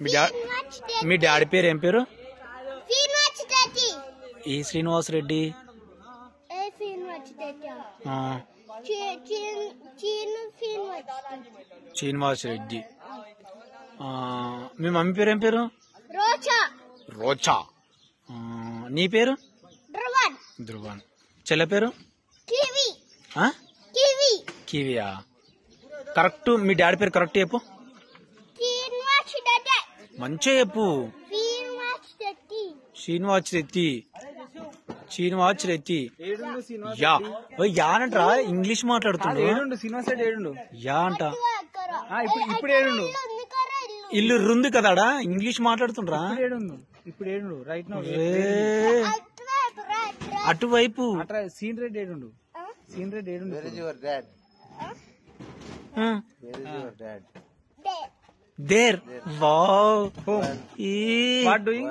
మీ daddy పేరు ఏం పేరు? ఈ శ్రీనివాస్ రెడ్డి. శ్రీనివాస్ రెడ్డి. మీ మమ్మీ పేరు ఏం పేరు? రోజా. నీ పేరు? ధ్రువన్. చెల్ల పేరు? కివియా. కరెక్ట్. మీ డాడీ పేరు కరెక్ట్ చెప్పు. మంచిగా చెప్పు. శ్రీనివాస్ రెడ్డి. శ్రీనివాస్ రెడ్డి. యా అంటరా? ఇంగ్లీష్ మాట్లాడుతుండు. యా అంట. ఇప్పుడు ఏడు ఇల్లు రుంది కదాడా? ఇంగ్లీష్ మాట్లాడుతుండ్రా? ఇప్పుడు ఏడు రైట్ నౌ. అటువైపు సీన్ రెడ్డి ఏడు. సీన్ రెడ్డి ఏడు. దేర్. వావ్. What doing?